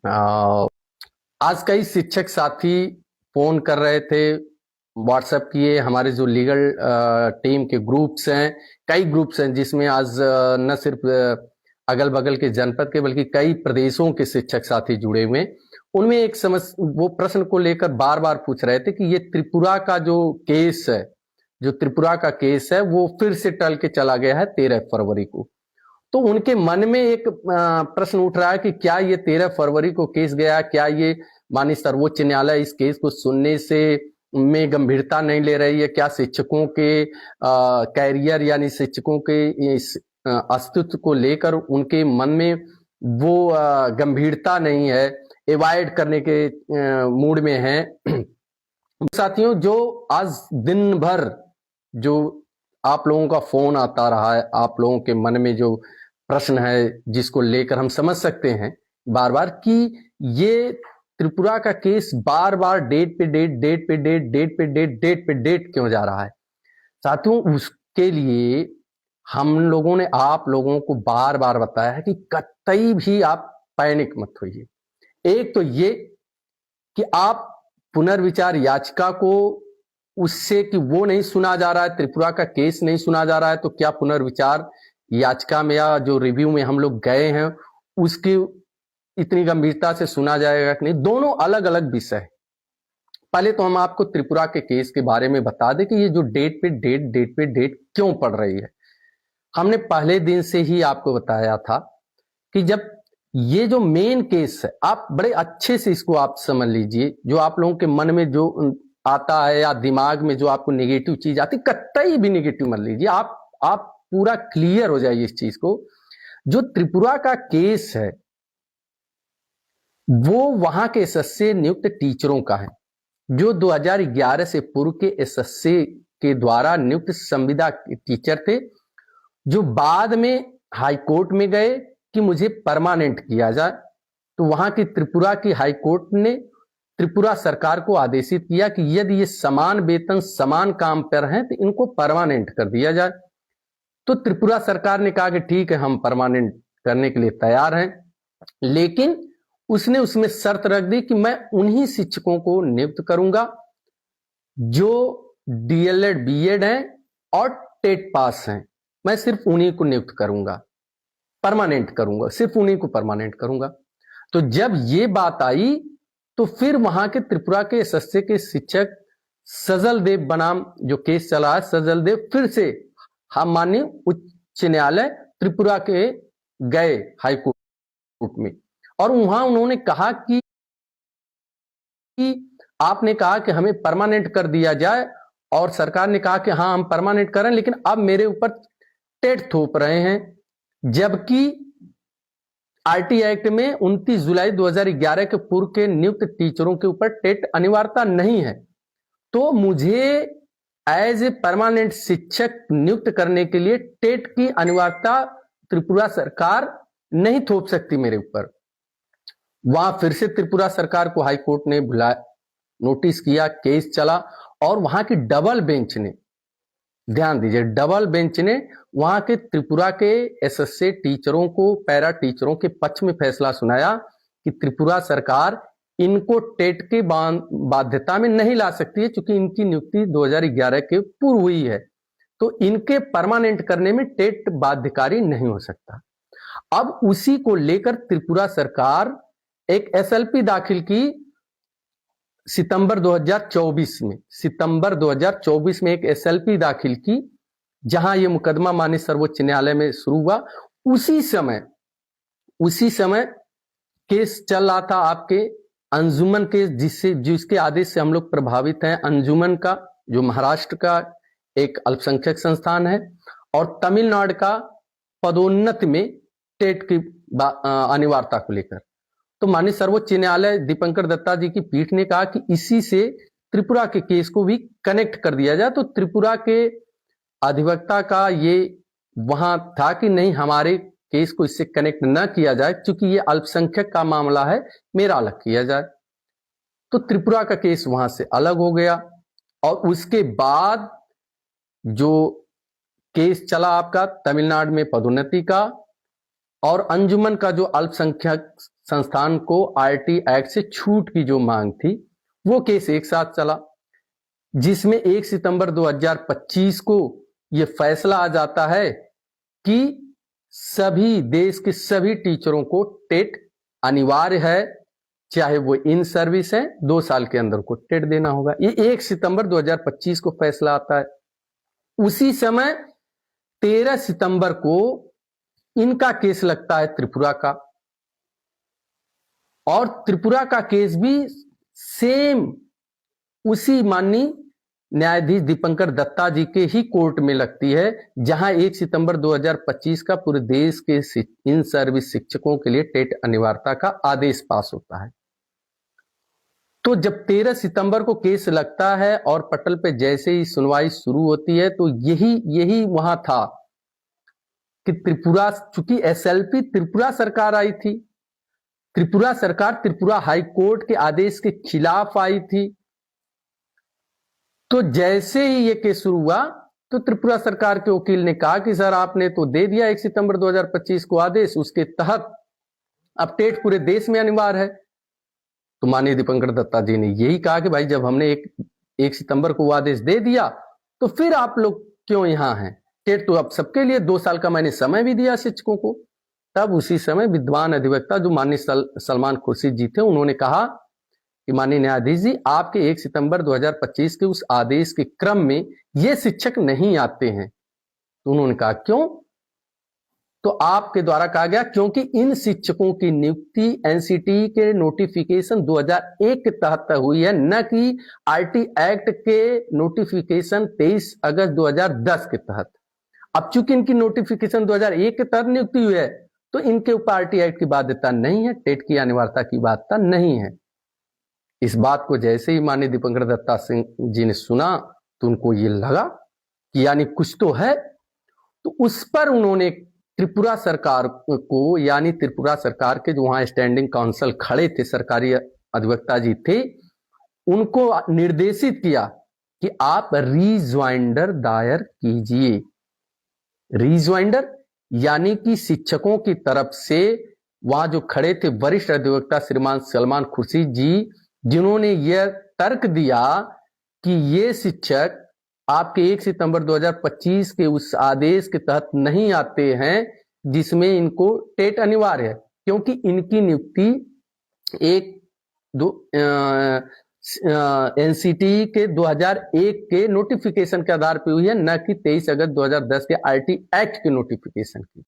आ, आज कई शिक्षक साथी फोन कर रहे थे, व्हाट्सएप किए। हमारे जो लीगल टीम के ग्रुप्स हैं, कई ग्रुप्स हैं जिसमें आज न सिर्फ अगल बगल के जनपद के बल्कि कई प्रदेशों के शिक्षक साथी जुड़े हुए हैं। उनमें एक वो प्रश्न को लेकर बार बार पूछ रहे थे कि ये त्रिपुरा का जो केस है, जो त्रिपुरा का केस है वो फिर से टल के चला गया है 13 फरवरी को। तो उनके मन में एक प्रश्न उठ रहा है कि क्या ये 13 फरवरी को केस गया, क्या ये माननीय सर्वोच्च न्यायालय इस केस को सुनने से में गंभीरता नहीं ले रही है? क्या शिक्षकों के कैरियर यानी शिक्षकों के इस अस्तित्व को लेकर उनके मन में वो गंभीरता नहीं है, एवॉइड करने के मूड में हैं? साथियों, जो आज दिन भर जो आप लोगों का फोन आता रहा है, आप लोगों के मन में जो प्रश्न है जिसको लेकर हम समझ सकते हैं बार बार कि ये त्रिपुरा का केस बार बार डेट पे डेट, डेट पे डेट, डेट पे डेट, डेट पे डेट क्यों जा रहा है। साथियों, उसके लिए हम लोगों ने आप लोगों को बार बार बताया है कि कतई भी आप पैनिक मत होइए। एक तो ये कि आप पुनर्विचार याचिका को उससे कि वो नहीं सुना जा रहा है, त्रिपुरा का केस नहीं सुना जा रहा है, तो क्या पुनर्विचार याचिका में या जो रिव्यू में हम लोग गए हैं उसकी इतनी गंभीरता से सुना जाएगा कि नहीं? दोनों अलग अलग विषय है। पहले तो हम आपको त्रिपुरा के केस के बारे में बता दें कि ये जो डेट पे डेट, डेट पे डेट क्यों पड़ रही है। हमने पहले दिन से ही आपको बताया था कि जब ये जो मेन केस है, आप बड़े अच्छे से इसको आप समझ लीजिए, जो आप लोगों के मन में जो आता है या दिमाग में जो आपको नेगेटिव चीज आती, कतई भी नेगेटिव मत लीजिए। आप पूरा क्लियर हो जाइए इस चीज को। जो त्रिपुरा का केस है वो वहां के एसएससी नियुक्त टीचरों का है, जो 2011 से पूर्व के एसएससी के द्वारा नियुक्त संविदा टीचर थे, जो बाद में हाईकोर्ट में गए कि मुझे परमानेंट किया जाए। तो वहां की त्रिपुरा की हाईकोर्ट ने त्रिपुरा सरकार को आदेशित किया कि यदि ये समान वेतन समान काम पर हैं तो इनको परमानेंट कर दिया जाए। तो त्रिपुरा सरकार ने कहा कि ठीक है, हम परमानेंट करने के लिए तैयार हैं, लेकिन उसने उसमें शर्त रख दी कि मैं उन्हीं शिक्षकों को नियुक्त करूंगा जो डीएलएड बीएड हैं और टेट पास हैं। मैं सिर्फ उन्हीं को नियुक्त करूंगा, परमानेंट करूंगा, सिर्फ उन्हीं को परमानेंट करूंगा। तो जब ये बात आई तो फिर वहां के त्रिपुरा के एसएससी के शिक्षक सजल देव बनाम जो केस चला है, सजल देव फिर से हम माननीय उच्च न्यायालय त्रिपुरा के गए हाईकोर्ट में, और वहां उन्होंने कहा कि आपने कहा कि हमें परमानेंट कर दिया जाए, और सरकार ने कहा कि हाँ हम परमानेंट करें, लेकिन अब मेरे ऊपर टेट थोप रहे हैं। जबकि आरटी एक्ट में 29 जुलाई 2011 के पूर्व के नियुक्त टीचरों के ऊपर टेट अनिवार्यता नहीं है। तो मुझे एज ए परमानेंट शिक्षक नियुक्त करने के लिए टेट की अनिवार्यता त्रिपुरा सरकार नहीं थोप सकती मेरे ऊपर। वहां फिर से त्रिपुरा सरकार को हाईकोर्ट ने बुलाया, नोटिस किया, केस चला, और वहां की डबल बेंच ने, ध्यान दीजिए, डबल बेंच ने वहां के त्रिपुरा के एसएससी टीचरों को, पैरा टीचरों के पक्ष में फैसला सुनाया कि त्रिपुरा सरकार इनको टेट के बाध्यता में नहीं ला सकती है, क्योंकि इनकी नियुक्ति 2011 के पूर्व हुई है। तो इनके परमानेंट करने में टेट बाध्यकारी नहीं हो सकता। अब उसी को लेकर त्रिपुरा सरकार एक एसएलपी दाखिल की सितंबर 2024 में एक एसएलपी दाखिल की, जहां यह मुकदमा माननीय सर्वोच्च न्यायालय में शुरू हुआ। उसी समय केस चल रहा था आपके अंजुमन केस, जिसके आदेश से हम लोग प्रभावित हैं। अंजुमन का जो महाराष्ट्र का एक अल्पसंख्यक संस्थान है, और तमिलनाडु का पदोन्नति में टेट की अनिवार्यता को लेकर। तो माननीय सर्वोच्च न्यायालय दीपंकर दत्ता जी की पीठ ने कहा कि इसी से त्रिपुरा के केस को भी कनेक्ट कर दिया जाए। तो त्रिपुरा के अधिवक्ता का ये वहां था कि नहीं, हमारे केस को इससे कनेक्ट न किया जाए, क्योंकि ये अल्पसंख्यक का मामला है, मेरा अलग किया जाए। तो त्रिपुरा का केस वहां से अलग हो गया, और उसके बाद जो केस चला आपका तमिलनाडु में पदोन्नति का, और अंजुमन का जो अल्पसंख्यक संस्थान को आरटी एक्ट से छूट की जो मांग थी, वो केस एक साथ चला, जिसमें 1 सितंबर 2025 को यह फैसला आ जाता है कि सभी देश के सभी टीचरों को टेट अनिवार्य है, चाहे वो इन सर्विस है, 2 साल के अंदर को टेट देना होगा। ये 1 सितंबर 2025 को फैसला आता है। उसी समय 13 सितंबर को इनका केस लगता है त्रिपुरा का, और त्रिपुरा का केस भी सेम उसी माननीय न्यायाधीश दीपंकर दत्ता जी के ही कोर्ट में लगती है, जहां 1 सितंबर 2025 का पूरे देश के इन सर्विस शिक्षकों के लिए टेट अनिवार्यता का आदेश पास होता है। तो जब 13 सितंबर को केस लगता है और पटल पे जैसे ही सुनवाई शुरू होती है, तो यही वहां था कि त्रिपुरा, चूंकि एसएलपी त्रिपुरा सरकार आई थी, त्रिपुरा सरकार त्रिपुरा हाई कोर्ट के आदेश के खिलाफ आई थी, तो जैसे ही ये केस शुरू हुआ तो त्रिपुरा सरकार के वकील ने कहा कि सर आपने तो दे दिया 1 सितंबर 2025 को आदेश, उसके तहत अब टेट पूरे देश में अनिवार्य है। तो माननीय दीपंकर दत्ता जी ने यही कहा कि भाई जब हमने 1 सितंबर को वो आदेश दे दिया तो फिर आप लोग क्यों यहां हैं, टेट तो अब सबके लिए 2 साल का मैंने समय भी दिया शिक्षकों को। तब उसी समय विद्वान अधिवक्ता जो माननीय सलमान खुर्शीद जी थे, उन्होंने कहा कि माननीय न्यायाधीश जी, आपके 1 सितंबर 2025 के उस आदेश के क्रम में ये शिक्षक नहीं आते हैं। तो उन्होंने कहा क्यों? तो आपके द्वारा कहा गया क्योंकि इन शिक्षकों की नियुक्ति एनसीटी के नोटिफिकेशन 2001 के तहत हुई है, न कि आरटी एक्ट के नोटिफिकेशन 23 अगस्त 2010 के तहत। अब चूंकि इनकी नोटिफिकेशन 2001 के तहत नियुक्ति हुई है, तो इनके ऊपर आरटी एक्ट की बाध्यता नहीं है, टेट की अनिवार्यता की बाध्यता नहीं है। इस बात को जैसे ही माननीय दीपंकर दत्ता सिंह जी ने सुना, तो उनको ये लगा कि यानी कुछ तो है। तो उस पर उन्होंने त्रिपुरा सरकार को, यानी त्रिपुरा सरकार के जो वहां स्टैंडिंग काउंसिल खड़े थे, सरकारी अधिवक्ता जी थे, उनको निर्देशित किया कि आप रीज्वाइंडर दायर कीजिए। रीज्वाइंडर यानी कि शिक्षकों की तरफ से वहां जो खड़े थे वरिष्ठ अधिवक्ता श्रीमान सलमान खुर्शीद जी, जिन्होंने यह तर्क दिया कि ये शिक्षक आपके 1 सितंबर 2025 के उस आदेश के तहत नहीं आते हैं जिसमें इनको टेट अनिवार्य है, क्योंकि इनकी नियुक्ति एनसीटी के 2001 के नोटिफिकेशन के आधार पर हुई है, न कि 23 अगस्त 2010 के आरटी एक्ट के नोटिफिकेशन की।